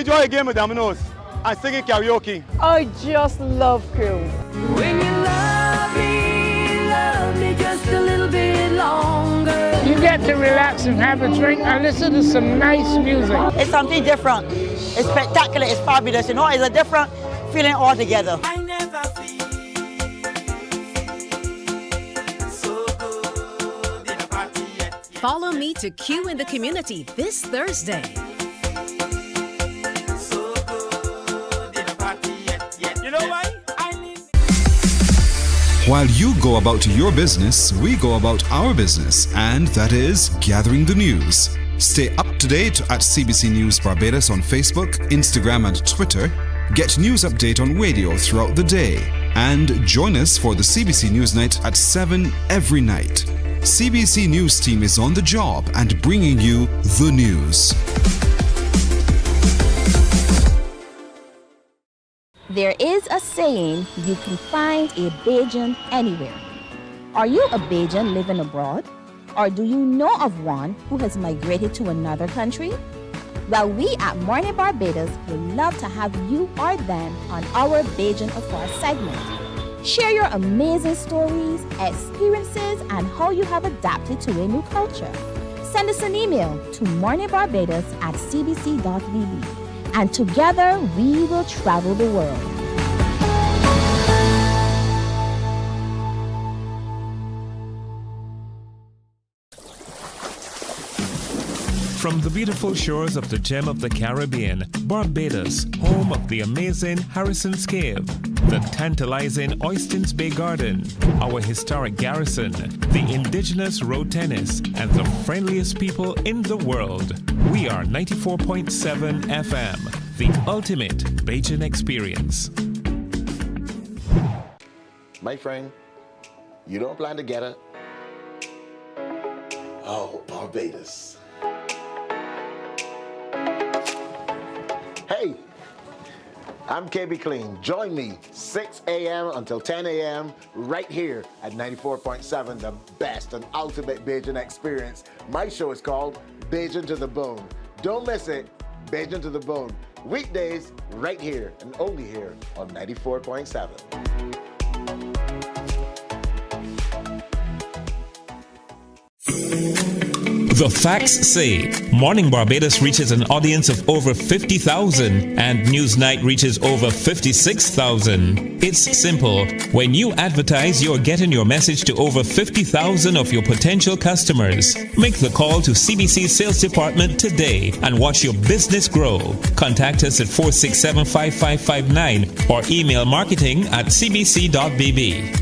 enjoy a game of dominoes and singing karaoke. I just love crew. When you love me just a little bit longer. You get to relax and have a drink and listen to some nice music. It's something different. It's spectacular, it's fabulous, you know, it's a different feeling altogether. I never feel so good in a party yet. Follow me to Q in the Community this Thursday. So good in a party yet. You know why? While you go about your business, we go about our business, and that is gathering the news. Stay up to date at CBC News Barbados on Facebook, Instagram and Twitter. Get news update on radio throughout the day. And join us for the CBC News Night at 7 every night. CBC News team is on the job and bringing you the news. There is a saying, you can find a Bajan anywhere. Are you a Bajan living abroad? Or do you know of one who has migrated to another country? Well, we at Mornin Barbados would love to have you or them on our Bajan Afar segment. Share your amazing stories, experiences, and how you have adapted to a new culture. Send us an email to morninbarbados@cbc.vb. And together we will travel the world. From the beautiful shores of the gem of the Caribbean, Barbados, home of the amazing Harrison's Cave, the tantalizing Oystins Bay Garden, our historic garrison, the indigenous road tennis, and the friendliest people in the world. We are 94.7 FM, the ultimate Bajan experience. My friend, you don't plan to get it? Oh, Barbados. Hey, I'm KB Clean. Join me 6 a.m. until 10 a.m. right here at 94.7, the best and ultimate Bajan experience. My show is called Bajan to the Bone. Don't miss it, Bajan to the Bone. Weekdays right here and only here on 94.7. The facts say Morning Barbados reaches an audience of over 50,000 and Newsnight reaches over 56,000. It's simple. When you advertise, you're getting your message to over 50,000 of your potential customers. Make the call to CBC Sales Department today and watch your business grow. Contact us at 467-5559 or email marketing@cbc.bb.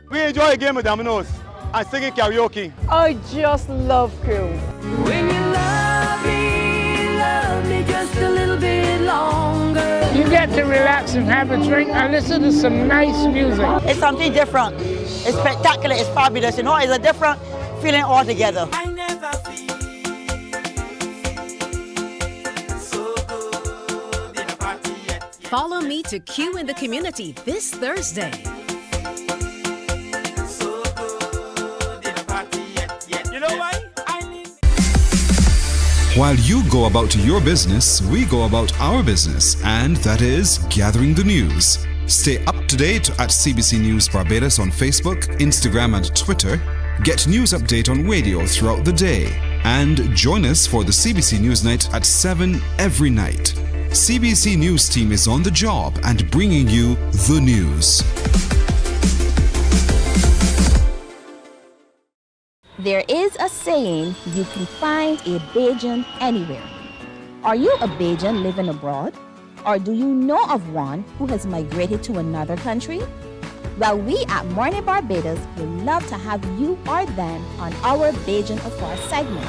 We enjoy a game of dominoes and singing karaoke. I just love crew. When you love me just a little bit longer. You get to relax and have a drink and listen to some nice music. It's something different. It's spectacular, it's fabulous, you know, it's a different feeling altogether. I never feel so good in a party yet. Follow me to Q in the Community this Thursday. While you go about your business, we go about our business, and that is gathering the news. Stay up to date at CBC News Barbados on Facebook, Instagram and Twitter. Get news update on radio throughout the day. And join us for the CBC News Night at 7 every night. CBC News team is on the job and bringing you the news. There is a saying, you can find a Bajan anywhere. Are you a Bajan living abroad? Or do you know of one who has migrated to another country? Well, we at Mornin Barbados would love to have you or them on our Bajan Afar segment.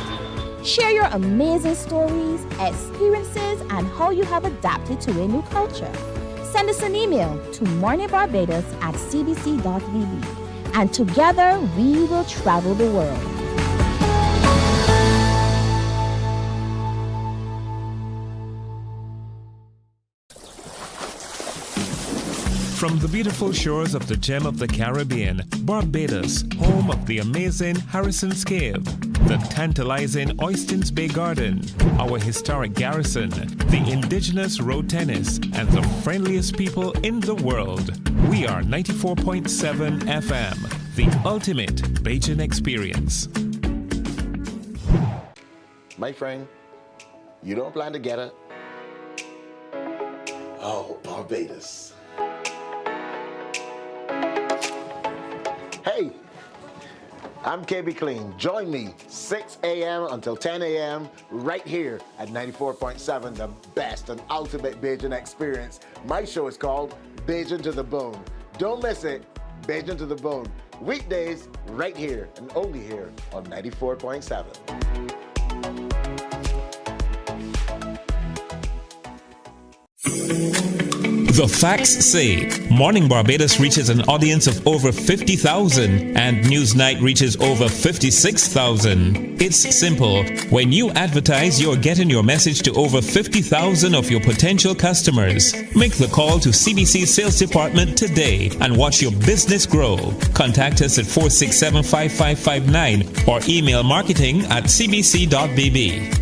Share your amazing stories, experiences, and how you have adapted to a new culture. Send us an email to morninbarbados@cbc.vb. And together we will travel the world. From the beautiful shores of the gem of the Caribbean, Barbados, home of the amazing Harrison's Cave, the tantalizing Oystins Bay Garden, our historic garrison, the indigenous road tennis, and the friendliest people in the world. We are 94.7 FM, the ultimate Bajan experience. My friend, you don't plan to get it? Oh, Barbados. Hey, I'm KB Clean. Join me 6 a.m. until 10 a.m. right here at 94.7, the best and ultimate Bajan experience. My show is called Bajan to the Bone. Don't miss it, Bajan to the Bone. Weekdays right here and only here on 94.7. The facts say Morning Barbados reaches an audience of over 50,000 and Newsnight reaches over 56,000. It's simple. When you advertise, you're getting your message to over 50,000 of your potential customers. Make the call to CBC Sales Department today and watch your business grow. Contact us at 467-5559 or email marketing@cbc.bb.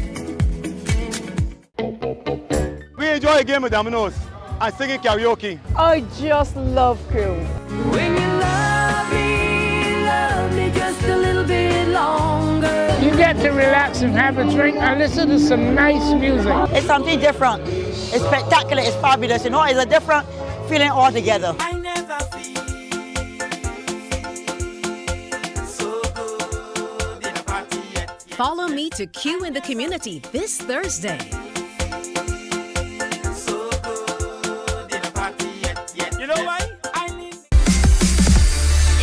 We enjoy a game with dominoes and singing karaoke. I just love crew. When you love me just a little bit longer. You get to relax and have a drink and listen to some nice music. It's something different. It's spectacular. It's fabulous. You know, it's a different feeling altogether. I never feel so good in a party yet. Follow me to Q in the Community this Thursday.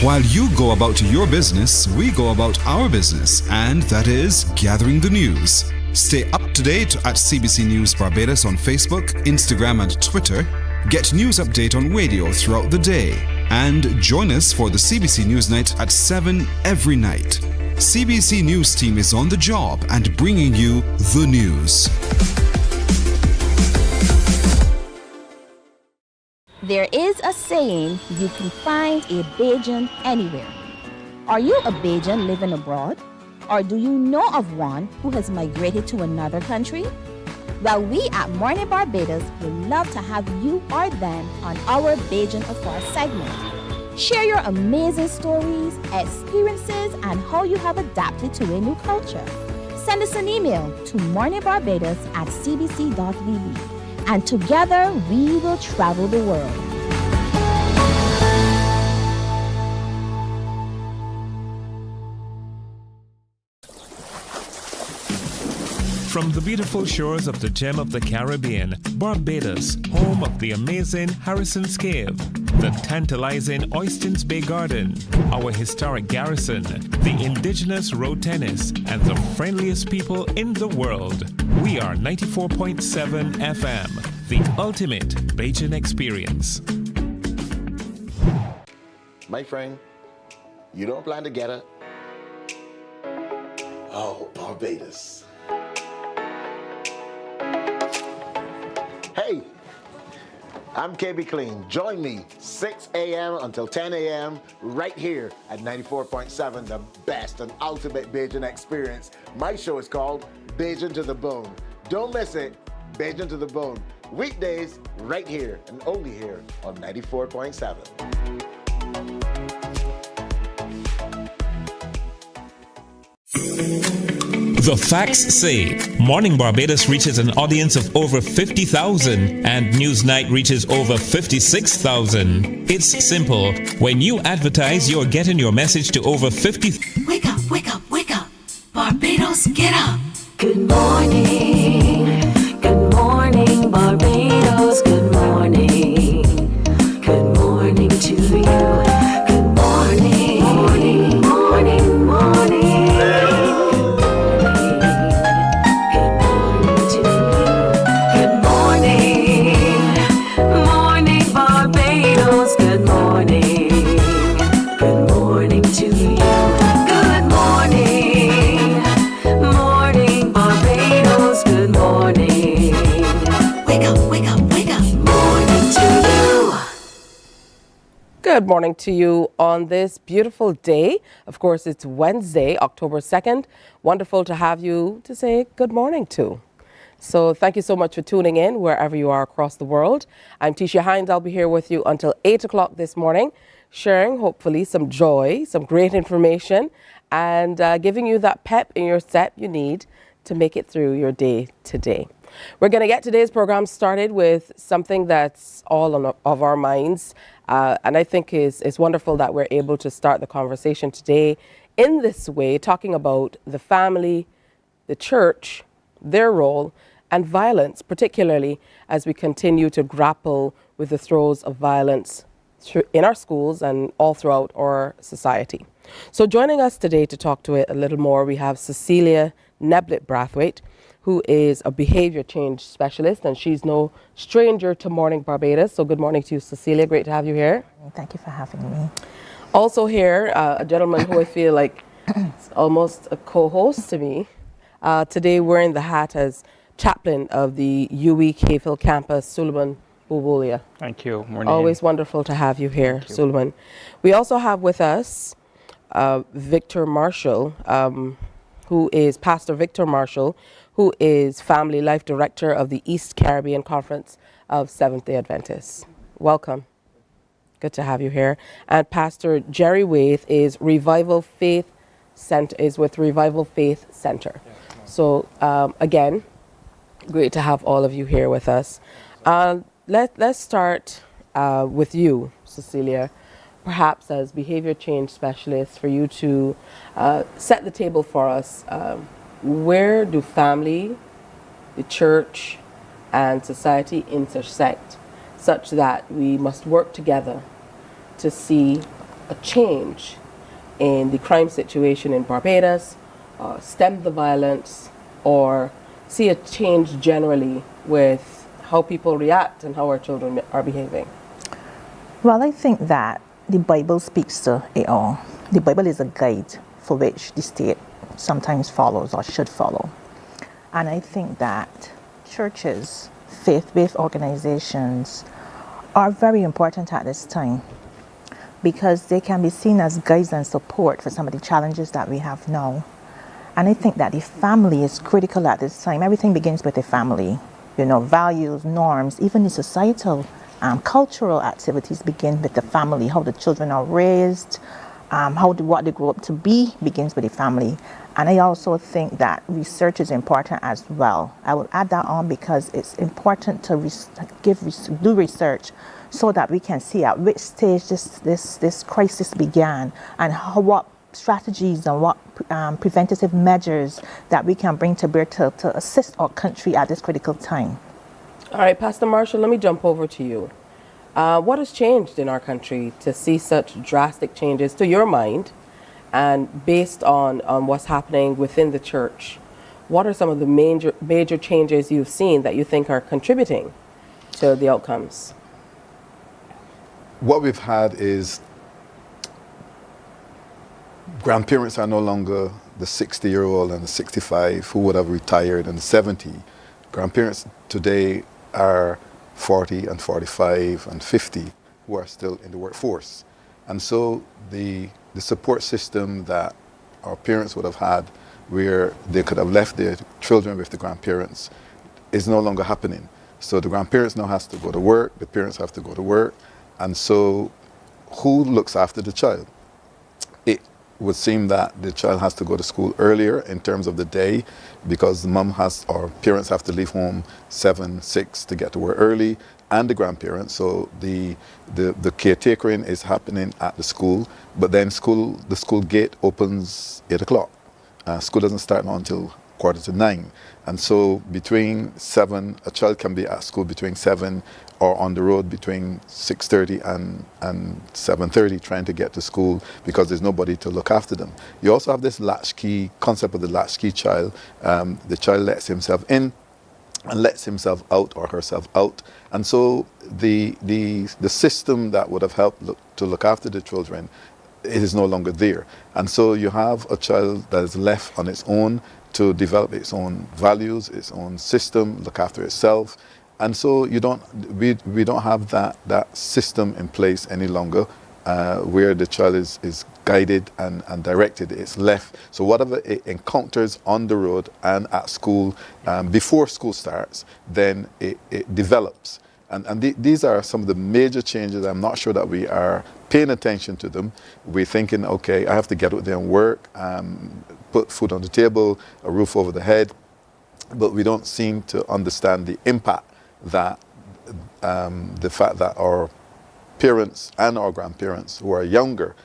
While you go about your business, we go about our business, and that is gathering the news. Stay up to date at CBC News Barbados on Facebook, Instagram, and Twitter. Get news update on radio throughout the day. And join us for the CBC News Night at 7 every night. CBC News team is on the job and bringing you the news. There is a saying, you can find a Bajan anywhere. Are you a Bajan living abroad? Or do you know of one who has migrated to another country? Well, we at Mornin Barbados would love to have you or them on our Bajan Affair segment. Share your amazing stories, experiences, and how you have adapted to a new culture. Send us an email to morninbarbados@cbc.bb. And together we will travel the world. From the beautiful shores of the gem of the Caribbean, Barbados, home of the amazing Harrison's Cave, the tantalizing Oystins Bay Garden, our historic garrison, the indigenous road tennis, and the friendliest people in the world. We are 94.7 FM, the ultimate Bajan experience. My friend, you don't plan to get it? Oh, Barbados. Hey, I'm KB Clean. Join me 6 a.m. until 10 a.m. right here at 94.7, the best and ultimate Bajan experience. My show is called Bajan to the Bone. Don't miss it, Bajan to the Bone. Weekdays right here and only here on 94.7. The facts say Morning Barbados reaches an audience of over 50,000 and Newsnight reaches over 56,000. It's simple. When you advertise, you're getting your message to over 50. Wake up, wake up, wake up. Barbados, get up. Good morning. Good morning, Barbados. Good morning. Good morning to you. Good morning. Morning, morning, morning. Barbados. morning to you on this beautiful day. Of course, it's Wednesday, October 2nd. Wonderful to have you to say good morning to. So thank you so much for tuning in wherever you are across the world. I'm Tisha Hines. I'll be here with you until 8 o'clock this morning, sharing hopefully some joy, some great information, and giving you that pep in your step you need to make it through your day today. We're going to get today's program started with something that's all of our minds, and I think it's wonderful that we're able to start the conversation today in this way, talking about the family, the church, their role, and violence, particularly as we continue to grapple with the throes of violence in our schools and all throughout our society. So joining us today to talk to it a little more, we have Cecilia Neblett-Brathwaite, who is a behavior change specialist, and she's no stranger to Morning Barbados. So good morning to you, Cecilia. Great to have you here. Thank you for having me. Also here, a gentleman who I feel like is almost a co-host to me. Today wearing the hat as chaplain of the UWI Cave campus, Suleiman Boubulia. Thank you. Morning. Always wonderful to have you here, Suleiman. We also have with us Victor Marshall, who is Pastor Victor Marshall, who is Family Life Director of the East Caribbean Conference of Seventh-day Adventists. Welcome. Good to have you here. And Pastor Jerry Waith is with Revival Faith Center. So again, great to have all of you here with us. Let's start with you, Cecilia, perhaps as behavior change specialist, for you to set the table for us. Where do family, the church, and society intersect such that we must work together to see a change in the crime situation in Barbados, stem the violence, or see a change generally with how people react and how our children are behaving? Well, I think that the Bible speaks to it all. The Bible is a guide for which the state sometimes follows or should follow. And I think that churches, faith-based organizations are very important at this time because they can be seen as guides and support for some of the challenges that we have now. And I think that the family is critical at this time. Everything begins with the family. You know, values, norms, even the societal cultural activities begin with the family. How the children are raised, what they grow up to be begins with the family. And I also think that research is important as well. I will add that on because it's important to do research so that we can see at which stage this crisis began and what strategies and what preventative measures that we can bring to bear to assist our country at this critical time. All right, Pastor Marshall, let me jump over to you. What has changed in our country to see such drastic changes, to your mind, and based on what's happening within the church? What are some of the major changes you've seen that you think are contributing to the outcomes? What we've had is grandparents are no longer the 60-year-old and the 65 who would have retired and 70. Grandparents today are 40 and 45 and 50 who are still in the workforce. And so the support system that our parents would have had where they could have left their children with the grandparents is no longer happening. So the grandparents now has to go to work, the parents have to go to work, and so who looks after the child? It would seem that the child has to go to school earlier in terms of the day because the mom has, or parents have to leave home 7, 6 to get to work early, and the grandparents. So the caretakering is happening at the school, but then the school gate opens 8 o'clock. School doesn't start until 8:45. And so between 7, a child can be at school between 7 or on the road between 6:30 and 7:30 trying to get to school because there's nobody to look after them. You also have this latchkey concept of the latchkey child. The child lets himself in and lets himself out or herself out. And so the system that would have helped to look after the children, it is no longer there. And so you have a child that is left on its own to develop its own values, its own system, look after itself. And so we don't have that system in place any longer where the child is guided and directed. It's left. So whatever it encounters on the road and at school, before school starts, then it develops. And these are some of the major changes. I'm not sure that we are paying attention to them. We're thinking, okay, I have to get out there and work, put food on the table, a roof over the head, but we don't seem to understand the impact that the fact that our parents and our grandparents who are younger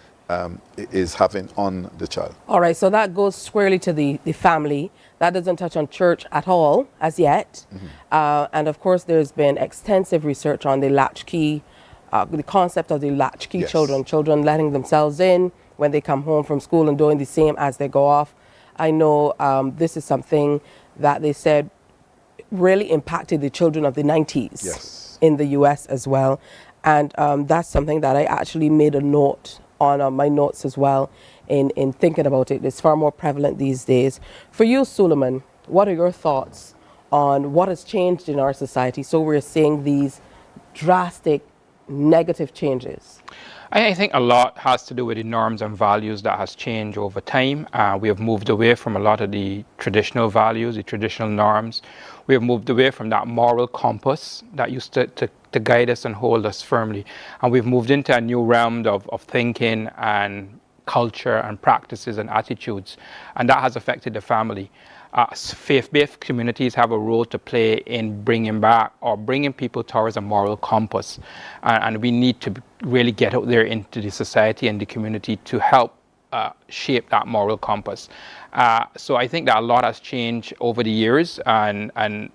is having on the child. All right, so that goes squarely to the family. That doesn't touch on church at all as yet. And of course, there's been extensive research on the latchkey, the concept of the latchkey children letting themselves in when they come home from school and doing the same as they go off. I know this is something that they said really impacted the children of the 90s in the US as well. And that's something that I actually made a note on my notes as well in thinking about it. It's far more prevalent these days. For you, Suleiman, what are your thoughts on what has changed in our society? So we're seeing these drastic negative changes. I think a lot has to do with the norms and values that has changed over time. We have moved away from a lot of the traditional values, the traditional norms. We have moved away from that moral compass that used to guide us and hold us firmly. And we've moved into a new realm of thinking and culture and practices and attitudes. And that has affected the family. Faith-based communities have a role to play in bringing back or bringing people towards a moral compass. And we need to really get out there into the society and the community to help shape that moral compass. So I think that a lot has changed over the years. And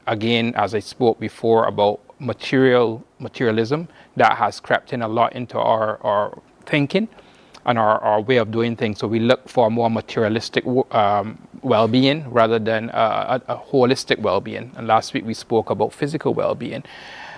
again, as I spoke before about materialism, that has crept in a lot into our thinking and our way of doing things. So we look for more materialistic well-being rather than a holistic well-being. And last week we spoke about physical well-being.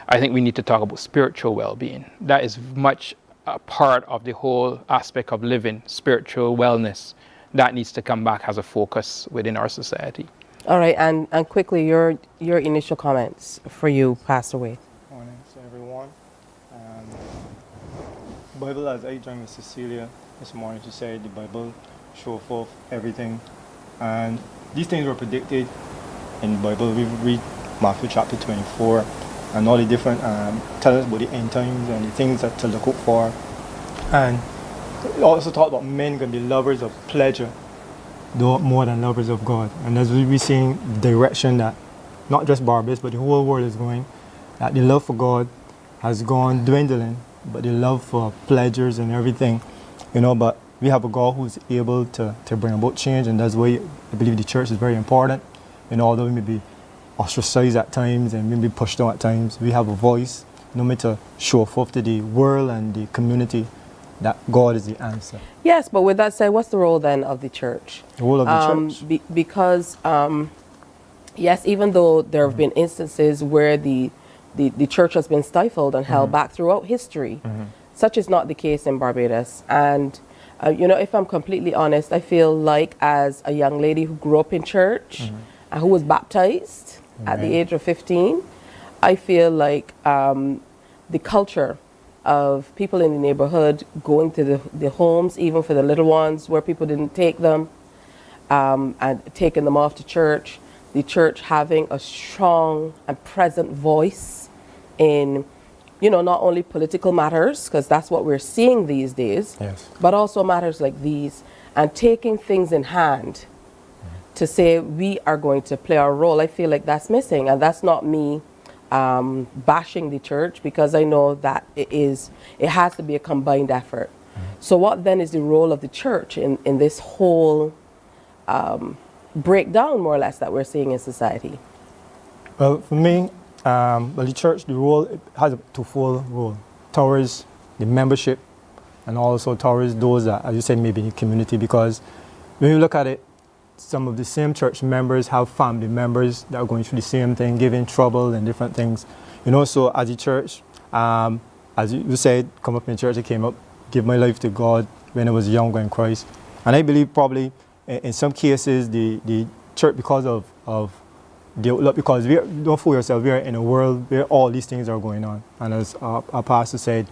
I think we need to talk about spiritual well-being. That is much a part of the whole aspect of living, spiritual wellness. That needs to come back as a focus within our society. All right, and quickly, your initial comments for you, Pastor Wade. Morning to everyone. Bible, as I joined with Cecilia this morning to say, the Bible show forth everything. And these things were predicted in the Bible. We read Matthew chapter 24 and all the different, tell us about the end times and the things that to look out for. And it also talk about men can be lovers of pleasure, though more than lovers of God. And as we're seeing the direction that not just Barbados, but the whole world is going, that the love for God has gone dwindling, but the love for pleasures and everything, but we have a God who's able to bring about change, and that's why I believe the church is very important. Although we may be ostracized at times and maybe pushed down at times, we have a voice, to show forth to the world and the community that God is the answer. Yes, but with that said, what's the role then of the church? The role of the church? Because, yes, even though there have been instances where the church has been stifled and held back throughout history, such is not the case in Barbados. And, if I'm completely honest, I feel like as a young lady who grew up in church and who was baptized at the age of 15, I feel like the culture of people in the neighborhood going to the homes, even for the little ones, where people didn't take them, and taking them off to church, the church having a strong and present voice in, not only political matters, because that's what we're seeing these days, but also matters like these, and taking things in hand to say we are going to play our role. I feel like that's missing, and that's not me bashing the church, because I know that it has to be a combined effort. So what then is the role of the church in this whole breakdown, more or less, that we're seeing in society? Well, for me, the church, the role, it has a twofold role towards the membership and also towards those that, as you said, maybe in the community, because when you look at it, some of the same church members have family members that are going through the same thing, giving trouble and different things. So as a church, as you said, come up in church, I came up, give my life to God when I was younger in Christ. And I believe probably in some cases the church, because because don't fool yourself, we are in a world where all these things are going on. And as our pastor said,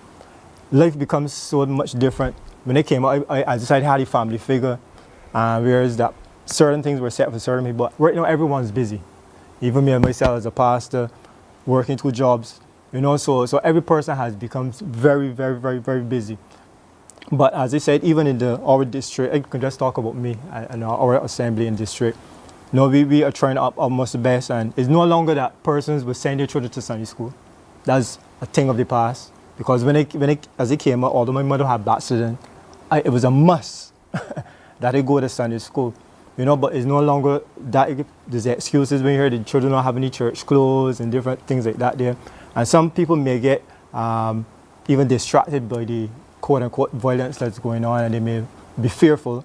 life becomes so much different. When they came out, I decided I had a family figure, whereas that certain things were set for certain people. But right now, everyone's busy. Even me and myself as a pastor, working 2 jobs, you know, so every person has become very, very, very, very busy. But as I said, even in our district, I can just talk about me and our assembly and district. You know, we are trying our most best, and it's no longer that persons will send their children to Sunday school. That's a thing of the past. Because as it came out, although my mother had accident, it was a must that I go to Sunday school. You know, but it's no longer that. There's excuses when you hear the children don't have any church clothes and different things like that there. And some people may get even distracted by the quote-unquote violence that's going on, and they may be fearful,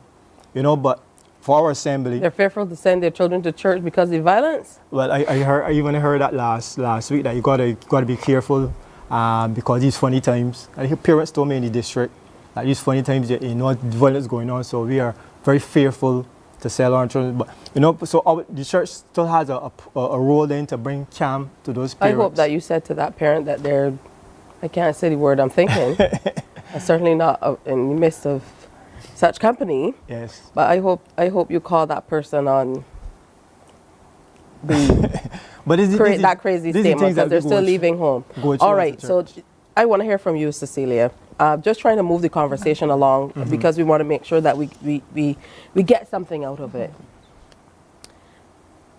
you know, but for our assembly... They're fearful to send their children to church because of violence? Well, I even heard that last week, that you gotta be careful because these funny times, I think parents told me in the district, that these funny times, you know, violence going on, so we are very fearful to sell our children. But, you know, so the church still has a role then to bring calm to those parents. I hope that you said to that parent that they're, I can't say the word I'm thinking, certainly not in the midst of such company. Yes. But I hope you call that person on the but that crazy statement because they're still leaving home. All right, so I want to hear from you, Cecilia. Just trying to move the conversation along because we want to make sure that we get something out of it.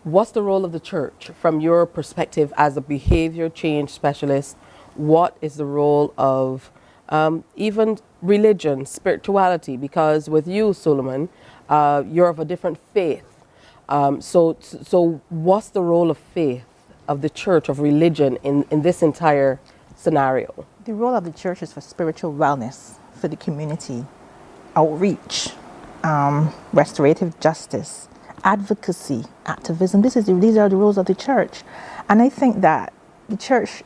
What's the role of the church from your perspective as a behavior change specialist? What is the role of even religion, spirituality? Because with you, Suleiman, you're of a different faith. So what's the role of faith, of the church, of religion in this entire scenario? The role of the church is for spiritual wellness for the community, outreach, restorative justice, advocacy, activism. These are the roles of the church. And I think that the church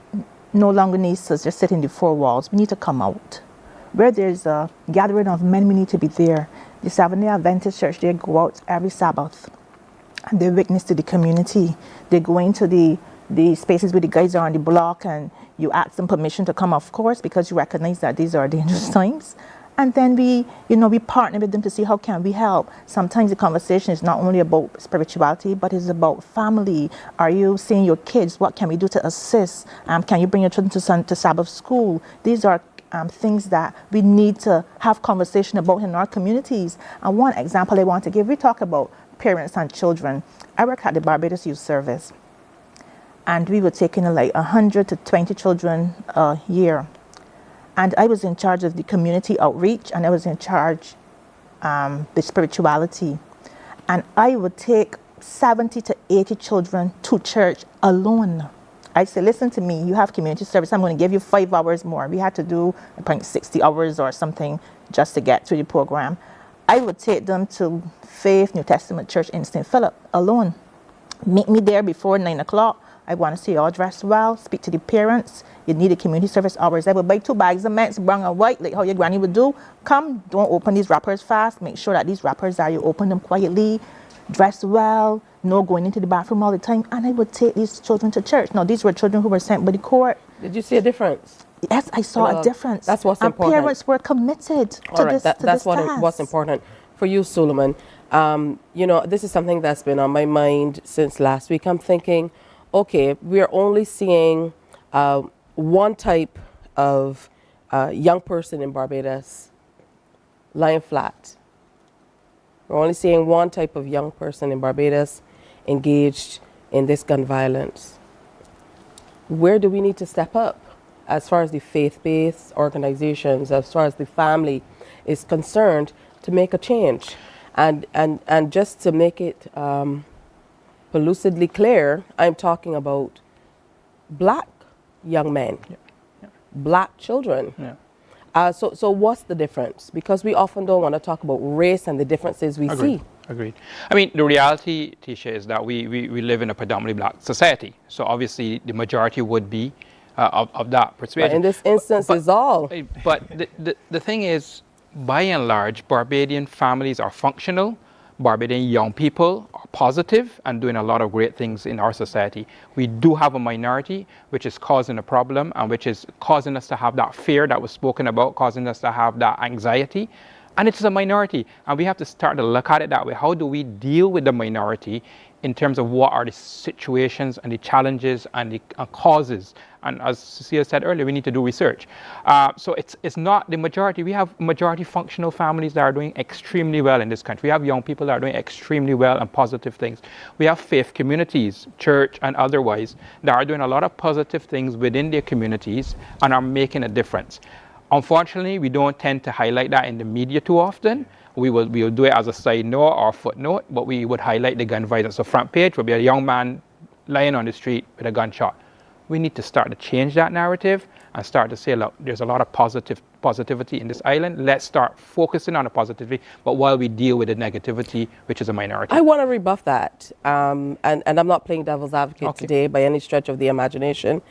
no longer needs to just sit in the 4 walls. We need to come out. Where there's a gathering of men, we need to be there. The Seventh-day Adventist Church, they go out every Sabbath and they witness to the community. They go into the spaces where the guys are on the block and you ask them permission to come, of course, because you recognize that these are dangerous times. And then we partner with them to see how can we help. Sometimes the conversation is not only about spirituality, but it's about family. Are you seeing your kids? What can we do to assist? Can you bring your children to Sabbath school? These are things that we need to have conversation about in our communities. And one example I want to give, we talk about parents and children. I work at the Barbados Youth Service, and we were taking like 100 to 20 children a year. And I was in charge of the community outreach, and I was in charge the spirituality. And I would take 70 to 80 children to church alone. I said, listen to me, you have community service, I'm going to give you 5 hours more. We had to do, I think, 60 hours or something just to get through the program. I would take them to Faith New Testament Church in St. Philip alone. Meet me there before 9 o'clock. I want to see you all dressed well, speak to the parents. You need a community service hours. I would buy 2 bags of mints, brown and white, like how your granny would do. Come, don't open these wrappers fast. Make sure that these wrappers you open them quietly, dress well, no going into the bathroom all the time. And I would take these children to church. Now, these were children who were sent by the court. Did you see a difference? Yes, I saw a difference. That's what's important. And parents were committed to this task. That's what's important. For you, Suleiman, you know, this is something that's been on my mind since last week. I'm thinking, okay, we're only seeing one type of young person in Barbados lying flat. We're only seeing one type of young person in Barbados engaged in this gun violence. Where do we need to step up as far as the faith-based organizations, as far as the family is concerned, to make a change? And just to make it lucidly clear, I'm talking about black young men, black children. So what's the difference? Because we often don't want to talk about race and the differences we see. Agreed. I mean, the reality, Tisha, is that we live in a predominantly black society. So obviously the majority would be of that persuasion. But in this instance, it's all. But the thing is, by and large, Barbadian families are functional, Barbadian young people are positive and doing a lot of great things in our society. We do have a minority which is causing a problem and which is causing us to have that fear that was spoken about, causing us to have that anxiety. And it's a minority, and we have to start to look at it that way. How do we deal with the minority in terms of what are the situations and the challenges and the causes? And as Cecilia said earlier, we need to do research. So it's not the majority. We have majority functional families that are doing extremely well in this country. We have young people that are doing extremely well and positive things. We have faith communities, church and otherwise, that are doing a lot of positive things within their communities and are making a difference. Unfortunately, we don't tend to highlight that in the media too often. We will do it as a side note or footnote, but we would highlight the gun violence. So front page would be a young man lying on the street with a gunshot. We need to start to change that narrative and start to say, look, there's a lot of positivity in this island. Let's start focusing on the positivity, but while we deal with the negativity, which is a minority. I want to rebuff that. And I'm not playing devil's advocate today by any stretch of the imagination.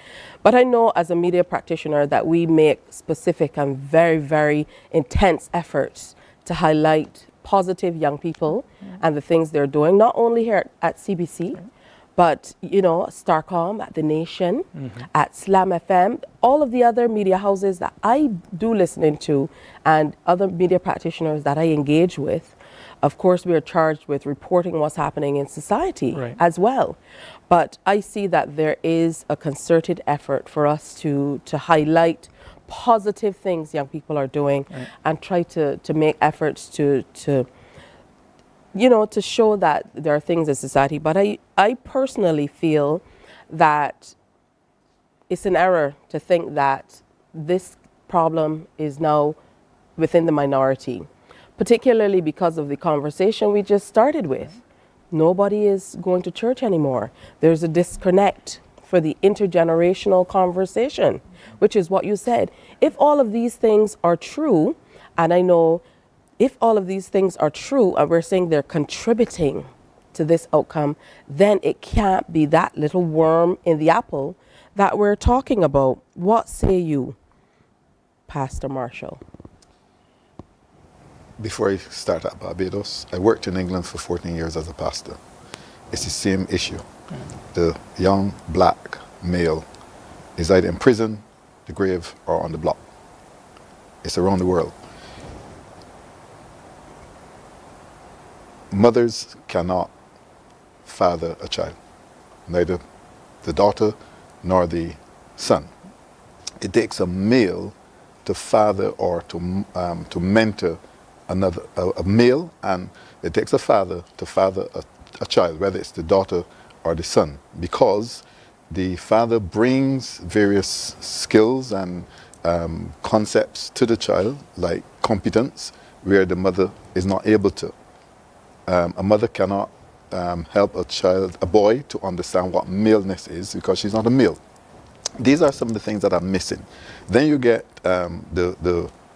But I know as a media practitioner that we make specific and very, very intense efforts to highlight positive young people and the things they're doing, not only here at CBC, but, you know, Starcom, at The Nation, at Slam FM, all of the other media houses that I do listen into and other media practitioners that I engage with. Of course, we are charged with reporting what's happening in society as well. But I see that there is a concerted effort for us to highlight positive things young people are doing and try to make efforts to you know, to show that there are things in society. But I personally feel that it's an error to think that this problem is now within the minority, particularly because of the conversation we just started with. Nobody is going to church anymore. There's a disconnect for the intergenerational conversation, which is what you said. If all of these things are true, and I know if all of these things are true and we're saying they're contributing to this outcome, then it can't be that little worm in the apple that we're talking about. What say you, Pastor Marshall? Before I start at Barbados, I worked in England for 14 years as a pastor. It's the same issue. The young black male is either in prison, the grave, or on the block. It's around the world. Mothers cannot father a child, neither the daughter nor the son. It takes a male to father or to mentor another a male, and it takes a father to father a child, whether it's the daughter or the son, because the father brings various skills and concepts to the child, like competence, where the mother is not able to. A mother cannot help a boy to understand what maleness is because she's not a male. These are some of the things that are missing. Then you get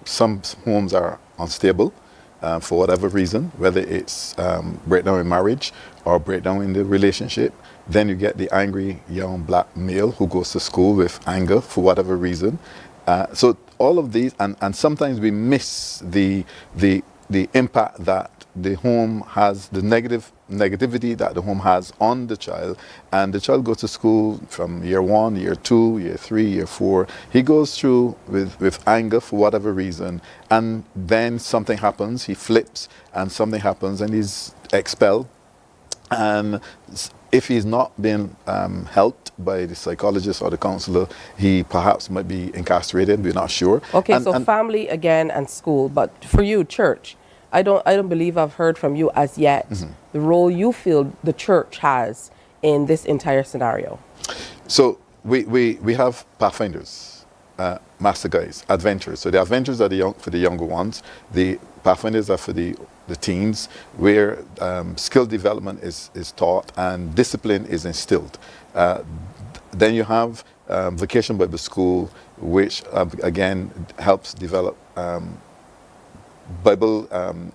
some homes are unstable for whatever reason, whether it's breakdown in marriage or breakdown in the relationship. Then you get the angry young black male who goes to school with anger for whatever reason. So all of these, and sometimes we miss the impact that the home has, the negativity that the home has on the child. And the child goes to school from year 1, year 2, year 3, year 4. He goes through with anger for whatever reason, and then something happens, he flips, and something happens, and he's expelled. And if he's not being helped by the psychologist or the counselor, he perhaps might be incarcerated. We're not sure. Okay, so family again and school, but for you, church. I don't believe I've heard from you as yet the role you feel the church has in this entire scenario. So we have pathfinders, master guides, adventurers. So the adventurers are for the younger ones. The pathfinders are for the teens, where skill development is taught and discipline is instilled. Then you have Vacation Bible School, which again helps develop Bible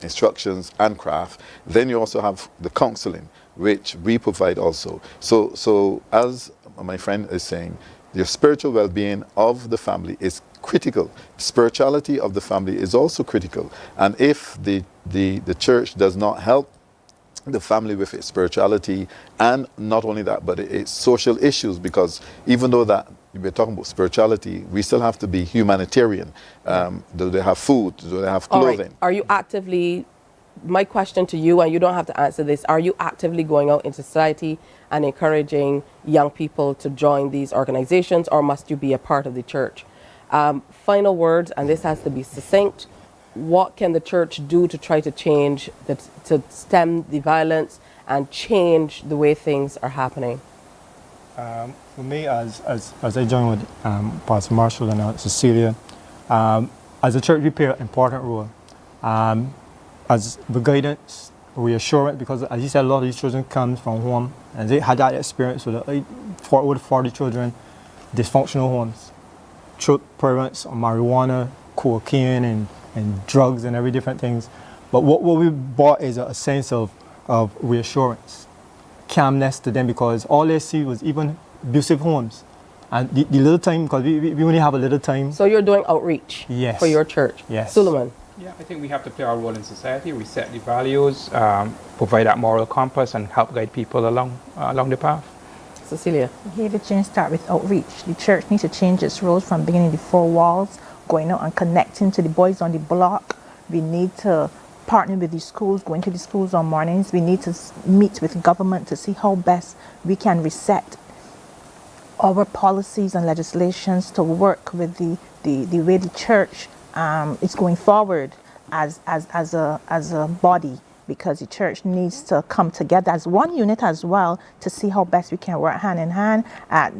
instructions and craft. Then you also have the counseling, which we provide also. So as my friend is saying, the spiritual well-being of the family is critical. Spirituality of the family is also critical. And if the church does not help the family with its spirituality, and not only that, but its social issues, because even though that we're talking about spirituality, we still have to be humanitarian. Do they have food? Do they have clothing? All right. Are you actively, my question to you, and you don't have to answer this, are you actively going out into society and encouraging young people to join these organizations, or must you be a part of the church? Final words, and this has to be succinct. What can the church do to try to change, to stem the violence and change the way things are happening? For me, as I join with Pastor Marshall and Cecilia, as a church we play an important role. As the guidance, reassurance, because as you said, a lot of these children come from home and they had that experience with over 40 children, dysfunctional homes. Parents on marijuana, cocaine, and drugs and every different things. But what we brought is a sense of reassurance, calmness to them, because all they see was even abusive homes. And the little time, because we only have a little time. So you're doing outreach for your church? Yes. Suleiman? Yeah, I think we have to play our role in society, reset the values, provide that moral compass, and help guide people along the path. Cecilia? Behavior change starts with outreach. The church needs to change its roles from being in the four walls, going out and connecting to the boys on the block. We need to partner with the schools, going to the schools on mornings. We need to meet with government to see how best we can reset our policies and legislations to work with the way the church is going forward as a body, because the church needs to come together as one unit as well to see how best we can work hand in hand at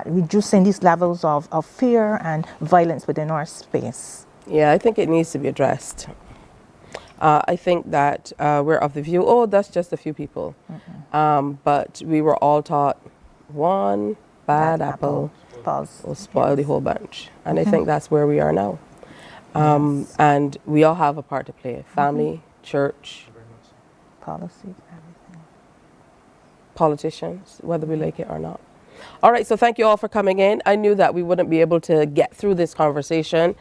reducing these levels of fear and violence within our space. Yeah, I think it needs to be addressed. I think that we're of the view, oh, that's just a few people. But we were all taught one bad apple will spoil the whole bunch. And I think that's where we are now. And we all have a part to play. Family, church, policies, politicians, whether we like it or not. All right, so thank you all for coming in. I knew that we wouldn't be able to get through this conversation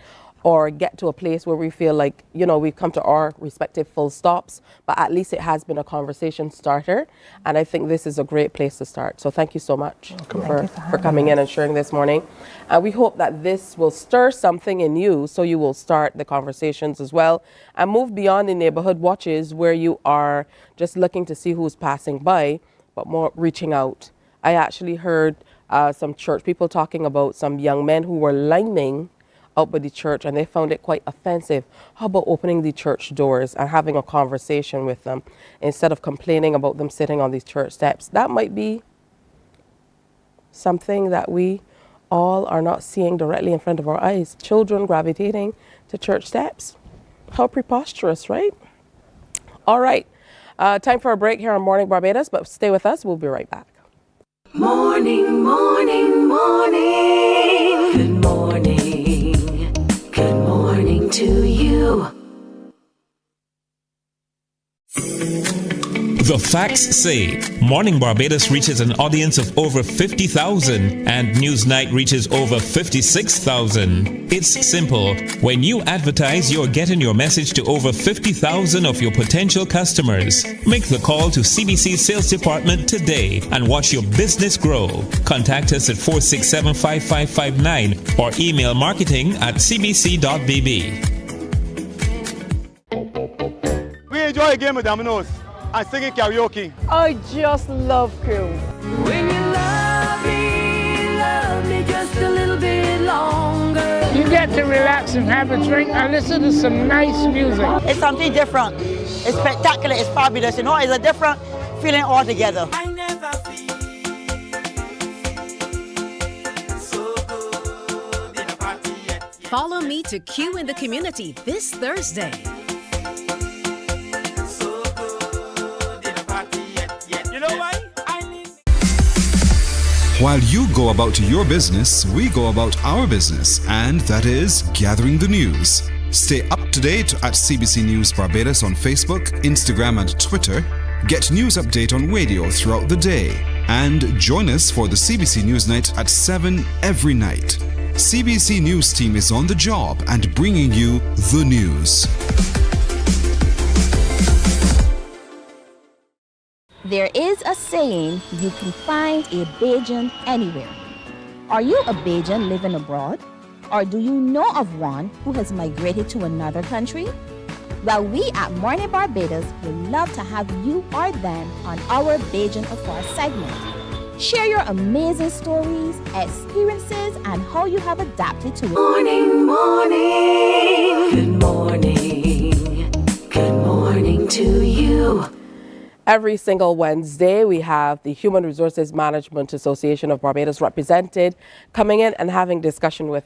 or get to a place where we feel like, you know, we've come to our respective full stops, but at least it has been a conversation starter. And I think this is a great place to start. So thank you so much for coming in and sharing this morning. And we hope that this will stir something in you, so you will start the conversations as well and move beyond the neighborhood watches where you are just looking to see who's passing by, but more reaching out. I actually heard some church people talking about some young men who were lining out by the church, and they found it quite offensive. How about opening the church doors and having a conversation with them instead of complaining about them sitting on these church steps? That might be something that we all are not seeing directly in front of our eyes. Children gravitating to church steps. How preposterous, right? All right. Time for a break here on Morning Barbados, but stay with us. We'll be right back. Morning, morning, morning. Good morning. Good morning to you. The facts say Morning Barbados reaches an audience of over 50,000 and Newsnight reaches over 56,000. It's simple. When you advertise, you're getting your message to over 50,000 of your potential customers. Make the call to CBC Sales Department today and watch your business grow. Contact us at 467-5559 or email marketing@cbc.bb. We enjoy a game of dominoes and singing karaoke. I just love crew. When you love me just a little bit longer. You get to relax and have a drink and listen to some nice music. It's something different. It's spectacular. It's fabulous. You know, it's a different feeling altogether. I never feel so good in a party yet. Follow me to Q in the Community this Thursday. While you go about your business, we go about our business, and that is gathering the news. Stay up to date at CBC News Barbados on Facebook, Instagram, and Twitter. Get news update on radio throughout the day. And join us for the CBC News Night at 7 every night. CBC News team is on the job and bringing you the news. There is a saying, you can find a Bajan anywhere. Are you a Bajan living abroad? Or do you know of one who has migrated to another country? Well, we at Mornin Barbados would love to have you or them on our Bajan Affair segment. Share your amazing stories, experiences, and how you have adapted to it. Morning, morning. Good morning. Good morning to you. Every single Wednesday, we have the Human Resources Management Association of Barbados represented coming in and having discussion with us.